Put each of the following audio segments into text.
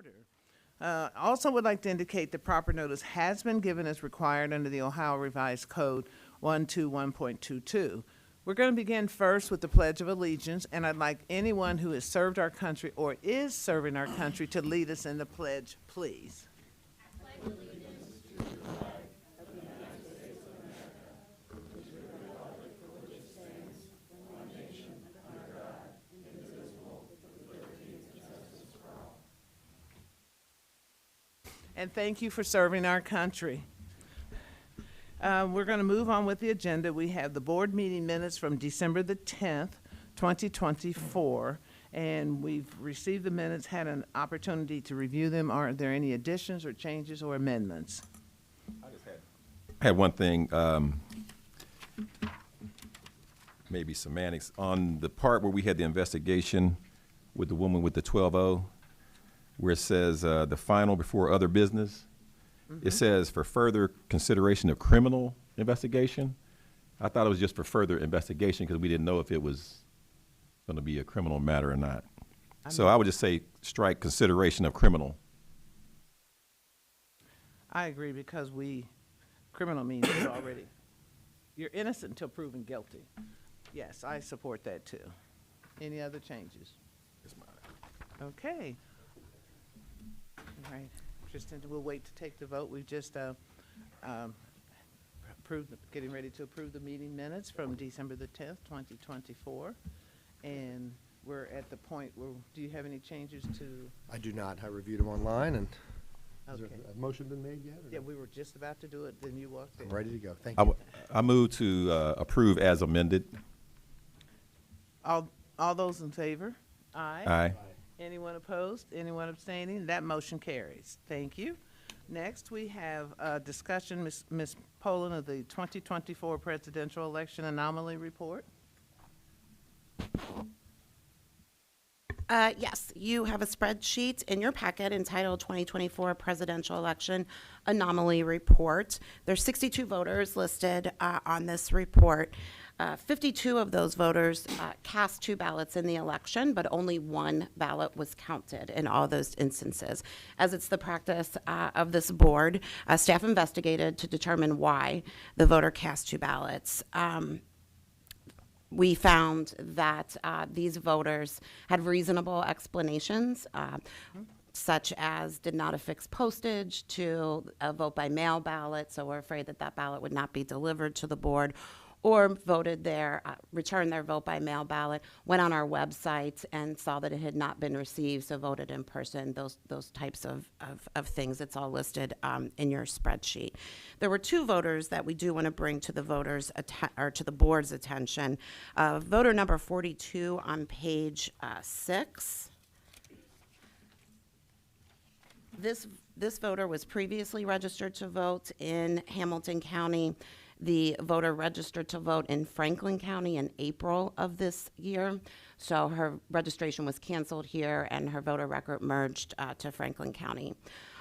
order. Also would like to indicate that proper notice has been given as required under the Ohio Revised Code 121.22. We're going to begin first with the Pledge of Allegiance, and I'd like anyone who has served our country or is serving our country to lead us in the pledge, please. And thank you for serving our country. We're going to move on with the agenda. We have the board meeting minutes from December the 10th, 2024, and we've received the minutes, had an opportunity to review them. Are there any additions or changes or amendments? I had one thing, maybe semantics, on the part where we had the investigation with the woman with the 12-0, where it says the final before other business. It says for further consideration of criminal investigation. I thought it was just for further investigation because we didn't know if it was going to be a criminal matter or not. So I would just say strike consideration of criminal. I agree, because criminal means you're innocent until proven guilty. Yes, I support that too. Any other changes? Okay. All right. Tristan, we'll wait to take the vote. We've just getting ready to approve the meeting minutes from December the 10th, 2024. And we're at the point where, do you have any changes to? I do not. I reviewed them online, and has Okay. a motion been made yet? Yeah, we were just about to do it, then you walked in. I'm ready to go. Thank you. I move to approve as amended. All those in favor? Aye. Aye. Anyone opposed? Anyone abstaining? That motion carries. Thank you. Next, we have a discussion, Ms. Poland, of the 2024 presidential election anomaly report. Yes, you have a spreadsheet in your packet entitled 2024 Presidential Election Anomaly Report. There's 62 voters listed on this report. 52 of those voters cast 2 ballots in the election, but only 1 ballot was counted in all those instances. As it's the practice of this board, staff investigated to determine why the voter cast 2 ballots. We found that these voters had reasonable explanations, such as did not affix postage to a vote by mail ballot, so we're afraid that that ballot would not be delivered to the board, or returned their vote by mail ballot, went on our website and saw that it had not been received, so voted in person, those types of things. It's all listed in your spreadsheet. There were 2 voters that we do want to bring to the to the board's attention. Voter number 42 on page 6. This voter was previously registered to vote in Hamilton County. The voter registered to vote in Franklin County in April of this year. So her registration was canceled here and her voter record merged to Franklin County.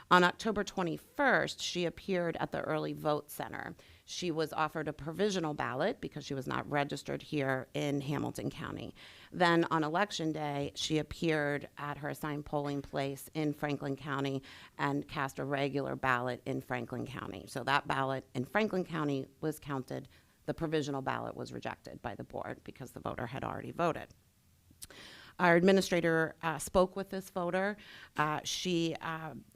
On October 21st, she appeared at the Early Vote Center. She was offered a provisional ballot because she was not registered here in Hamilton County. Then on Election Day, she appeared at her assigned polling place in Franklin County and cast a regular ballot in Franklin County. So that ballot in Franklin County was counted. The provisional ballot was rejected by the board because the voter had already voted. Our administrator spoke with this voter. She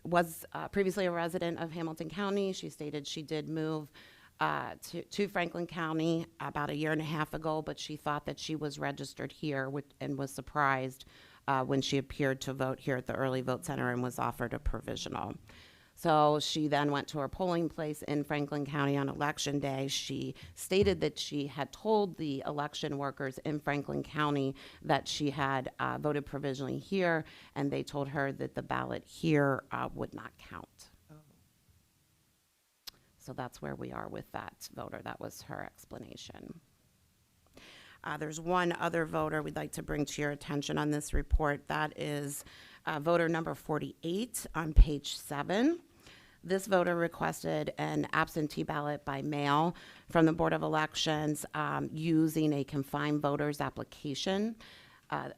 was previously a resident of Hamilton County. She stated she did move to Franklin County about 1.5 years ago, but she thought that she was registered here and was surprised when she appeared to vote here at the Early Vote Center and was offered a provisional. So she then went to her polling place in Franklin County on Election Day. She stated that she had told the election workers in Franklin County that she had voted provisionally here, and they told her that the ballot here would not count. Oh. So that's where we are with that voter. That was her explanation. There's one other voter we'd like to bring to your attention on this report. That is voter number 48 on page 7. This voter requested an absentee ballot by mail from the Board of Elections using a confined voters application.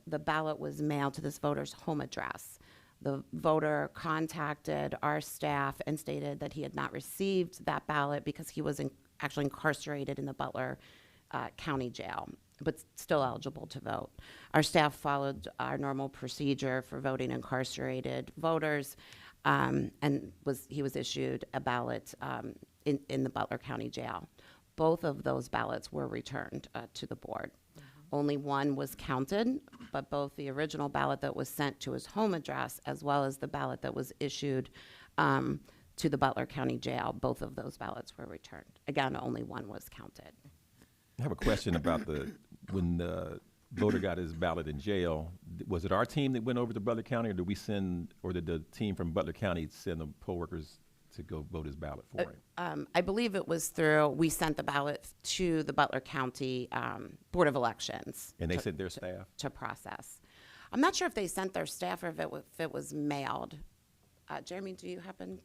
The ballot was mailed to this voter's home address. The voter contacted our staff and stated that he had not received that ballot because he was actually incarcerated in the Butler County Jail, but still eligible to vote. Our staff followed our normal procedure for voting incarcerated voters, and he was issued a ballot in the Butler County Jail. Both of those ballots were returned to the board. Only one was counted, but both the original ballot that was sent to his home address as well as the ballot that was issued to the Butler County Jail, both of those ballots were returned. Again, only one was counted. I have a question about when the voter got his ballot in jail. Was it our team that went over to Butler County, or did the team from Butler County send the poll workers to go vote his ballot for him? I believe it was we sent the ballot to the Butler County Board of Elections. And they sent their staff? To process. I'm not sure if they sent their staff or if it was mailed. Jeremy, do you happen?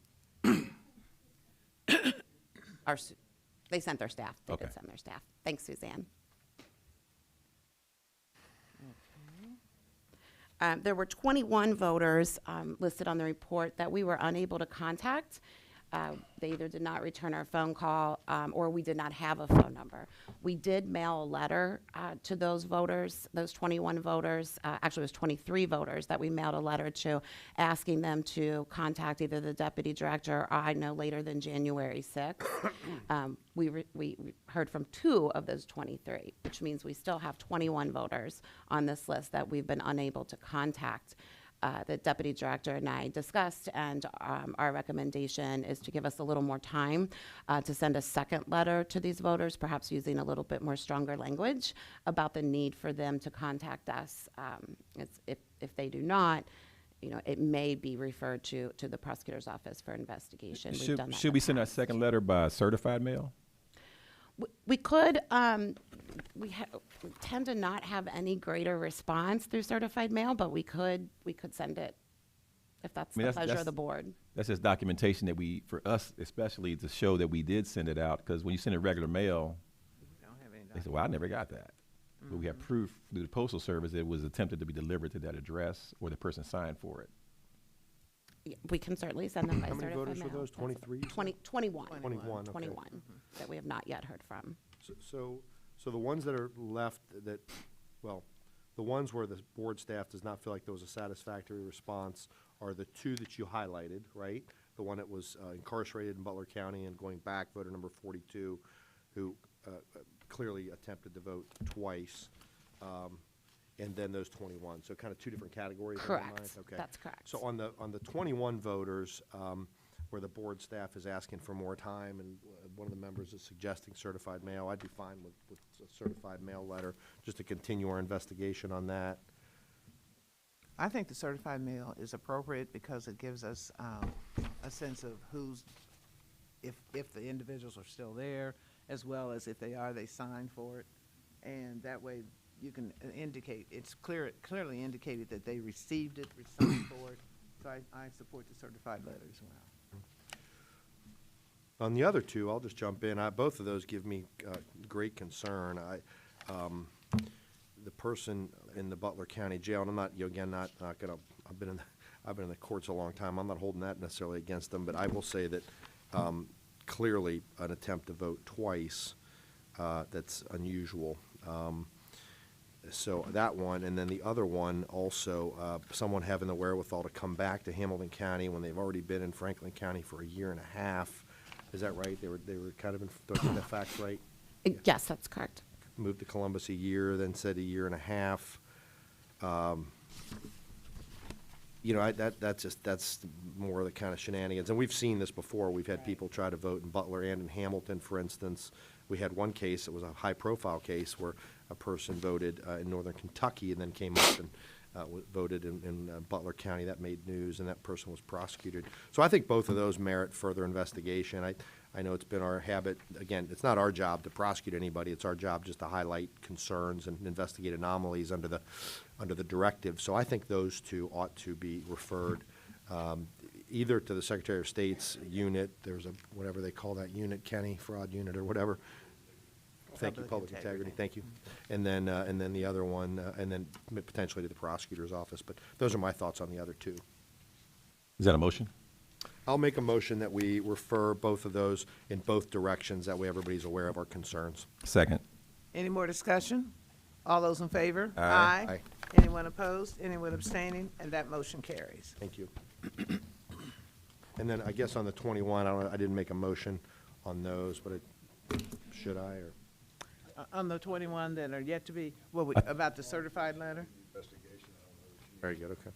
They sent their staff. They Okay. did send their staff. Thanks, Suzanne. There were 21 voters listed on the report that we were unable to contact. They either did not return our phone call or we did not have a phone number. We did mail a letter to those voters, those 21 voters. Actually, it was 23 voters that we mailed a letter to, asking them to contact either the deputy director or I no later than January 6th. We heard from 2 of those 23, which means we still have 21 voters on this list that we've been unable to contact. The deputy director and I discussed, and our recommendation is to give us a little more time to send a second letter to these voters, perhaps using a little bit more stronger language about the need for them to contact us. If they do not, it may be referred to the prosecutor's office for investigation. We've done that Should in we the send our past. second letter by certified mail? We could, we tend to not have any greater response through certified mail, but we could send it if that's I mean, the pleasure of the board. That's just documentation that for us especially, to show that we did send it out, because when you send it regular mail, Don't have any they say, well, I never got that. But we have proof through the postal service it was attempted to be delivered to that address or the person signed for it. Yeah, we can certainly send them by How certified many mail. voters were those? 23? 21. 21, okay. 21 that we have not yet heard from. So the ones that are left the ones where the board staff does not feel like there was a satisfactory response are the 2 that you highlighted, right? The one that was incarcerated in Butler County and going back, voter number 42, who clearly attempted to vote twice, and then those 21. So kind of 2 different categories. in your mind? Correct. Okay. That's correct. So on the 21 voters, where the board staff is asking for more time, and one of the members is suggesting certified mail, I'd be fine with a certified mail letter, just to continue our investigation on that. I think the certified mail is appropriate because it gives us a sense of if the individuals are still there, as well as if they are, they signed for it. And that way you can indicate, it's clearly indicated that they received it, signed for it. So I support the certified letter as well. On the other 2, I'll just jump in. Both of those give me great concern. The person in the Butler County Jail, and I'm not, not gonna. I've been in the courts a long time. I'm not holding that necessarily against them, but I will say that clearly an attempt to vote twice, that's unusual. So that one, and then the other one also, someone having the wherewithal to come back to Hamilton County when they've already been in Franklin County for a year and a half. Is that right? They were kind of in the facts right? Yes, that's correct. Moved to Columbus a year, then said a year and a half. That's more of the kind of shenanigans. And we've seen this before. We've had people try to vote in Butler and in Hamilton, for instance. We had one case, it was a high-profile case, where a person voted in northern Kentucky and then came up and voted in Butler County. That made news, and that person was prosecuted. So I think both of those merit further investigation. I know it's been our habit, again, it's not our job to prosecute anybody. It's our job just to highlight concerns and investigate anomalies under the directive. So I think those 2 ought to be referred either to the Secretary of State's unit. There's whatever they call that unit, Kenny, fraud unit or whatever. Thank you, Public Integrity, thank you. And then the other one, and then potentially to the prosecutor's office. But those are my thoughts on the other 2. Is that a motion? I'll make a motion that we refer both of those in both directions. That way everybody's aware of our concerns. Second. Any more discussion? All those in favor? Aye. Aye. Anyone opposed? Anyone abstaining? And that motion carries. Thank you. And then I guess on the 21, I didn't make a motion on those, but should I, or? On the 21 that are yet to be, about the certified letter? Very good, okay.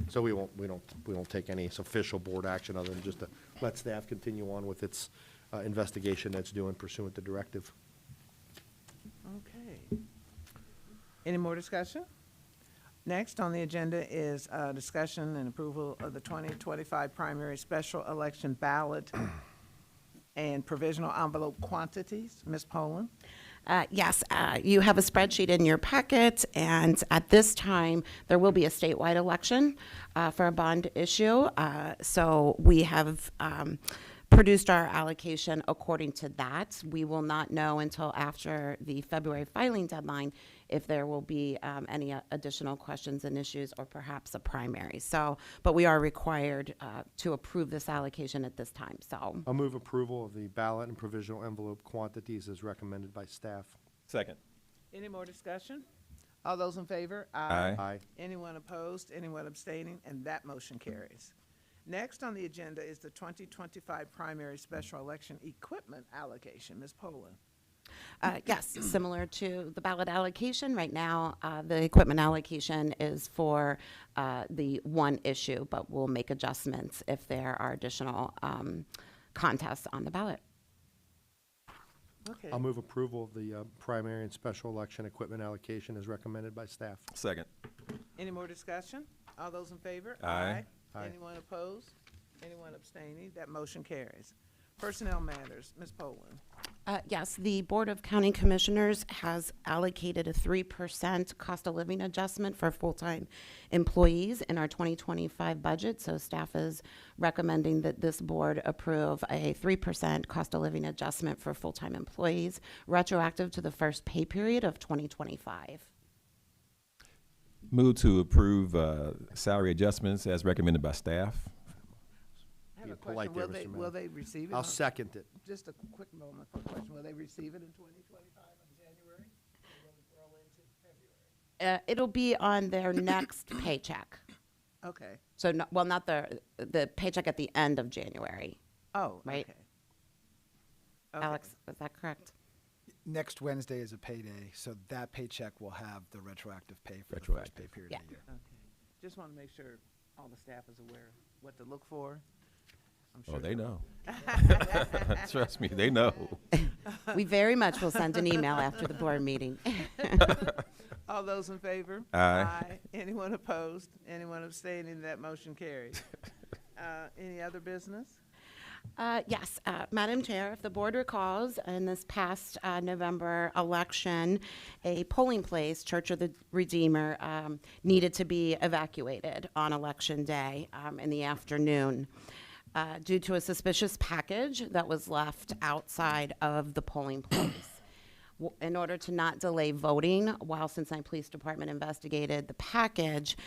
So we won't take any official board action other than just to let staff continue on with its investigation that's doing pursuant to directive. Okay. Any more discussion? Next on the agenda is discussion and approval of the 2025 primary special election ballot and provisional envelope quantities. Ms. Poland? Yes, you have a spreadsheet in your packet, and at this time, there will be a statewide election for a bond issue. So we have produced our allocation according to that. We will not know until after the February filing deadline if there will be any additional questions and issues or perhaps a primary. So, but we are required to approve this allocation at this time, so. I'll move approval of the ballot and provisional envelope quantities as recommended by staff. Second. Any more discussion? All those in favor? Aye. Aye. Anyone opposed? Anyone abstaining? And that motion carries. Next on the agenda is the 2025 primary special election equipment allocation. Ms. Poland? Yes, similar to the ballot allocation, right now, the equipment allocation is for the one issue, but we'll make adjustments if there are additional contests on the ballot. Okay. I'll move approval of the primary and special election equipment allocation as recommended by staff. Second. Any more discussion? All those in favor? Aye. Aye. Anyone opposed? Anyone abstaining? That motion carries. Personnel matters. Ms. Poland? Yes, the Board of County Commissioners has allocated a 3% cost of living adjustment for full-time employees in our 2025 budget. So staff is recommending that this board approve a 3% cost of living adjustment for full-time employees, retroactive to the first pay period of 2025. Move to approve salary adjustments as recommended by staff. I have Be a polite question. there, Mr. Will they receive it? I'll on- second it. Just a quick moment for a question. Will they receive it in 2025 in January? Or will it roll into February? It'll be on their next paycheck. Okay. So, not the paycheck at the end of January. Oh, Right. okay. Okay. Alex, is that correct? Next Wednesday is a payday, so that paycheck will have the retroactive pay for the first Retroactive. pay period Yeah. of the year. Okay. Just want to make sure all the staff is aware of what to look for. I'm Oh, sure they know. Trust me, they know. We very much will send an email after the board meeting. All those in favor? Aye. Anyone opposed? Anyone abstaining? That motion carries. Any other business? Yes, Madam Chair, if the board recalls, in this past November election, a polling place, Church of the Redeemer, needed to be evacuated on Election Day in the afternoon due to a suspicious package that was left outside of the polling place. In order to not delay voting while Cincinnati Police Department investigated the package,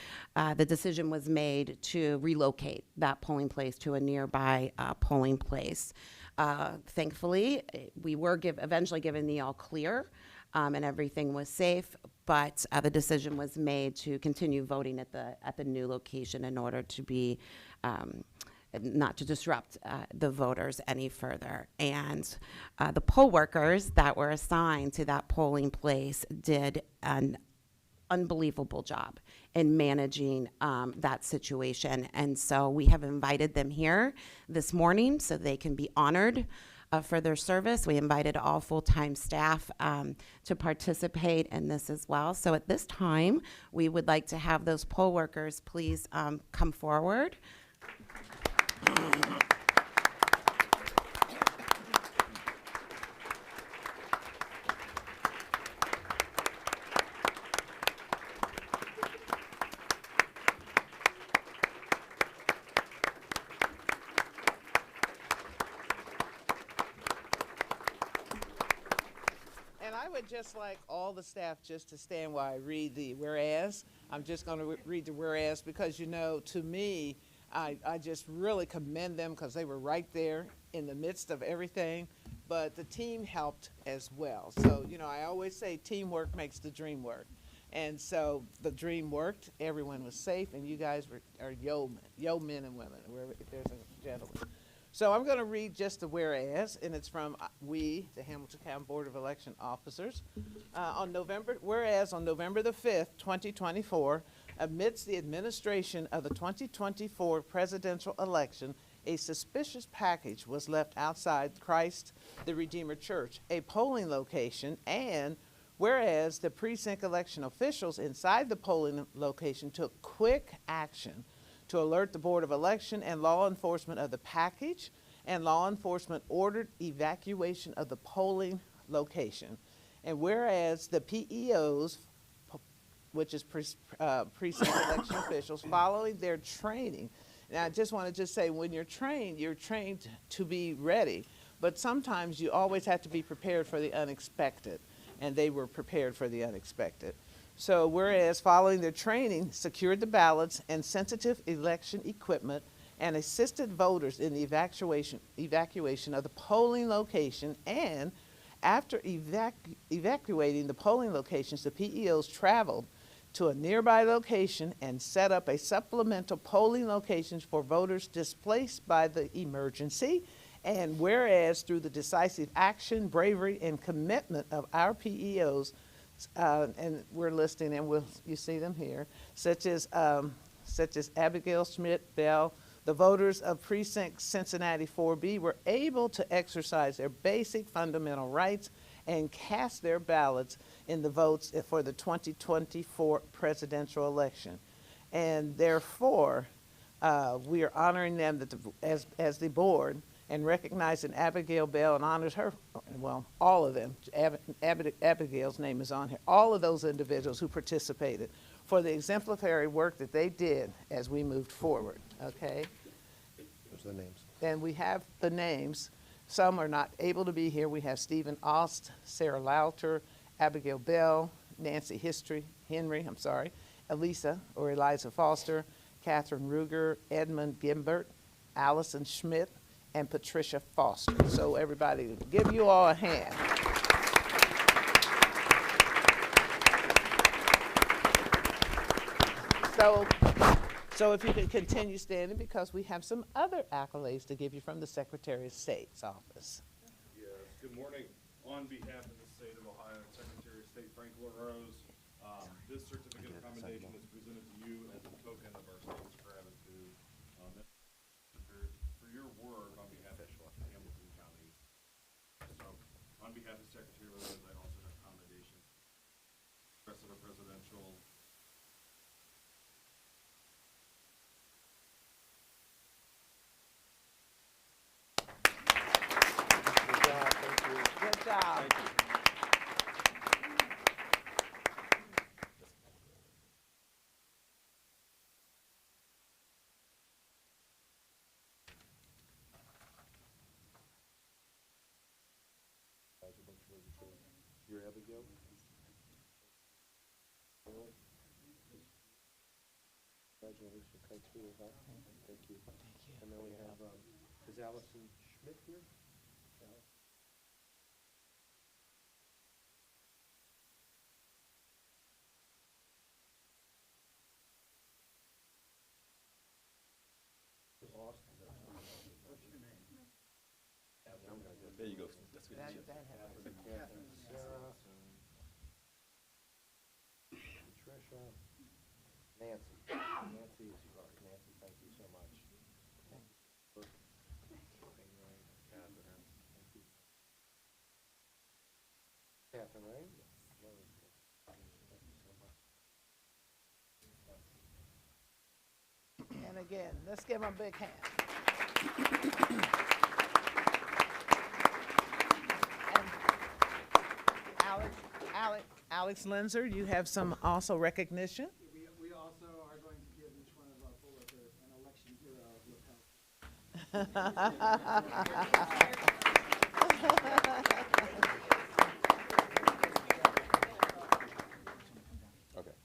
the decision was made to relocate that polling place to a nearby polling place. Thankfully, we were eventually given the all clear, and everything was safe, but the decision was made to continue voting at the new location in order to be not to disrupt the voters any further. And the poll workers that were assigned to that polling place did an unbelievable job in managing that situation. And so we have invited them here this morning so they can be honored for their service. We invited all full-time staff to participate in this as well. So at this time, we would like to have those poll workers please come forward. And I would just like all the staff just to stand while I read the whereas. I'm just going to read the whereas because, you know, to me, I just really commend them because they were right there in the midst of everything, but the team helped as well. So, you know, I always say teamwork makes the dream work. And so the dream worked, everyone was safe, and you guys are yo men and women, wherever, if there's a gentleman. So I'm going to read just the whereas, and it's from we, the Hamilton County Board of Election Officers. Whereas on November the 5th, 2024, amidst the administration of the 2024 presidential election, a suspicious package was left outside Christ the Redeemer Church, a polling location, and whereas the precinct election officials inside the polling location took quick action to alert the Board of Election and law enforcement of the package, and law enforcement ordered evacuation of the polling location. And whereas the PEOs, which is precinct election officials, following their training. And I just want to just say, when you're trained to be ready, but sometimes you always have to be prepared for the unexpected, and they were prepared for the unexpected. So whereas following their training, secured the ballots and sensitive election equipment and assisted voters in the evacuation of the polling location, and after evacuating the polling locations, the PEOs traveled to a nearby location and set up a supplemental polling locations for voters displaced by the emergency. And whereas through the decisive action, bravery, and commitment of our PEOs, and we're listing them, you see them here, such as Abigail Schmidt-Bell, the voters of Precinct Cincinnati 4B were able to exercise their basic fundamental rights and cast their ballots in the votes for the 2024 presidential election. And therefore, we are honoring them as the board, and recognizing Abigail Bell, and honors her, well, all of them. Abigail's name is on here. All of those individuals who participated for the exemplary work that they did as we moved forward, okay? Those are the names. And we have the names. Some are not able to be here. We have Stephen Ost, Sarah Lauter, Abigail Bell, Nancy Henry, Elisa or Eliza Foster, Catherine Ruger, Edmund Gimbert, Allison Schmidt, and Patricia Foster. So everybody, give you all a hand. So if you could continue standing, because we have some other accolades to give you from the Secretary of State's office. Yes, good morning. On behalf of the state of Ohio, Secretary of State Frank LaRose, this certificate of commendation is presented to you as a token of our state's gratitude for your work on behalf of Hamilton County. So, on behalf of Secretary LaRose, I also have commendation. The rest of the presidential. Good job. You're Abigail? Congratulations, thanks for your help. Thank you. And then we have, is Allison Schmidt here? There you go. That's good. Sarah, Patricia, Nancy. Nancy is your daughter. Nancy, thank you so much. Catherine, thank you. Catherine, right? Very good. Thank you so much. And again, let's give them a big hand. And Alex Linzer, you have some also recognition. We also are going to give each one of our co-workers an election hero lapel. Okay.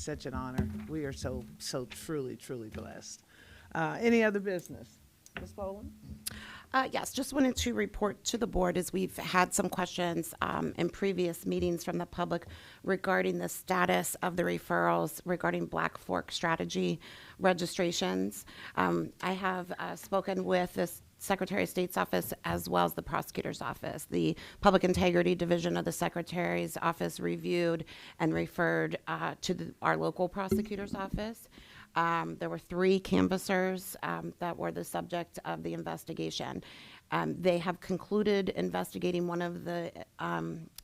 such an honor. We are so truly, truly blessed. Any other business? Ms. Boland? Yes, just wanted to report to the board as we've had some questions in previous meetings from the public regarding the status of the referrals regarding Black Fork strategy registrations. I have spoken with the Secretary of State's office as well as the prosecutor's office. The Public Integrity Division of the Secretary's office reviewed and referred to our local prosecutor's office. There were 3 canvassers that were the subject of the investigation. They have concluded investigating one of the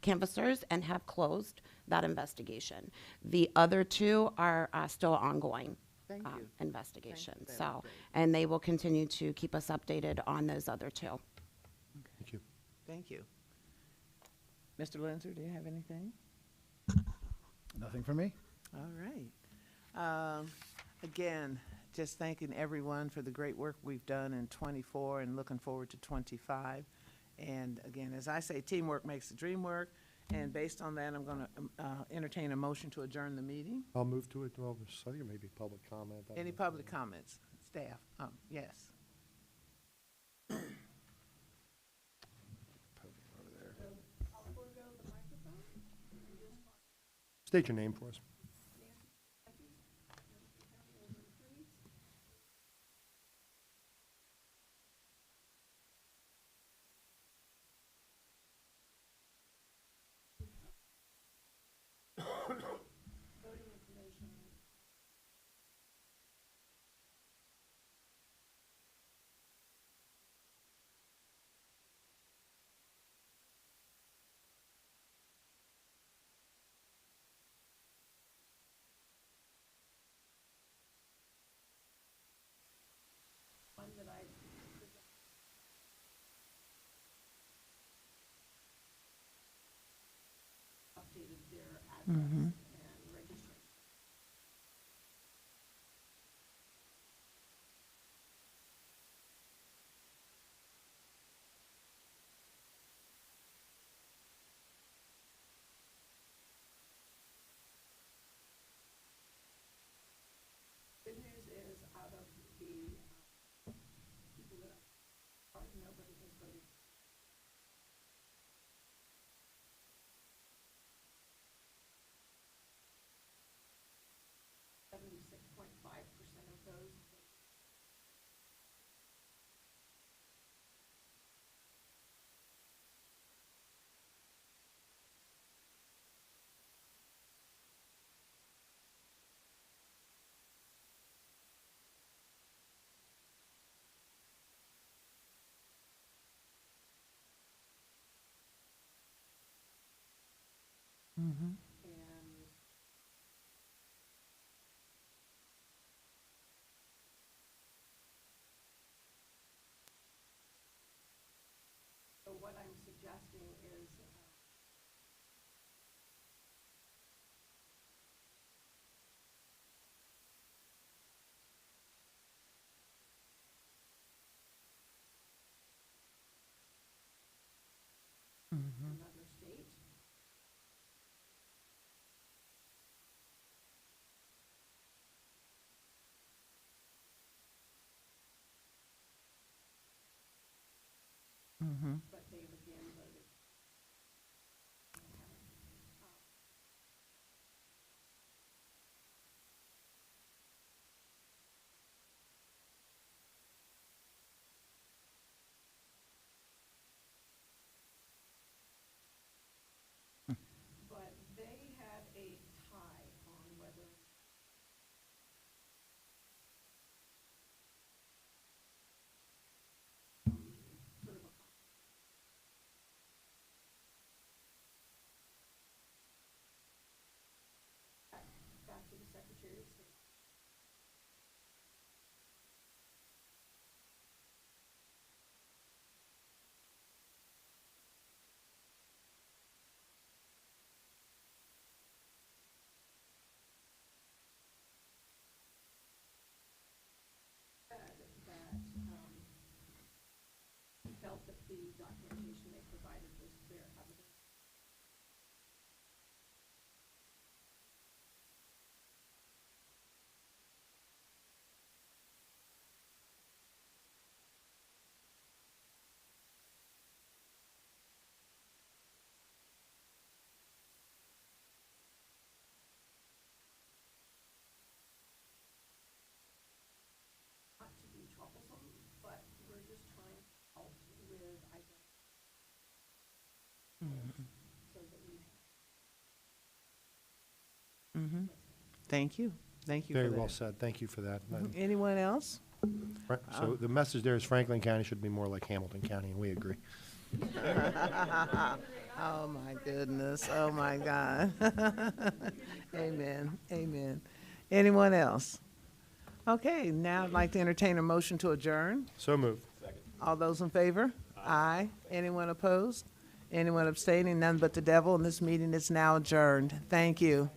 canvassers and have closed that investigation. The other 2 are still ongoing Thank you. investigations. Thank you. So, and they will continue to keep us updated on those other 2. Thank you. Thank you. Mr. Linzer, do you have anything? Nothing for me? All right. Again, just thanking everyone for the great work we've done in 24 and looking forward to 25. And again, as I say, teamwork makes the dream work. And based on that, I'm going to entertain a motion to adjourn the meeting. I'll move to it. Well, I think maybe public comment. Any public comments? Staff? Yes. State your name for us. Thank you. Thank you for Very that. well said. Thank you for that. Anyone else? So the message there is Franklin County should be more like Hamilton County, and we agree. Oh, my goodness. Oh, my God. Amen. Amen. Anyone else? Okay, now I'd like to entertain a motion to adjourn. So moved. All those in favor? Aye. Anyone opposed? Anyone abstaining? None but the devil, and this meeting is now adjourned. Thank you.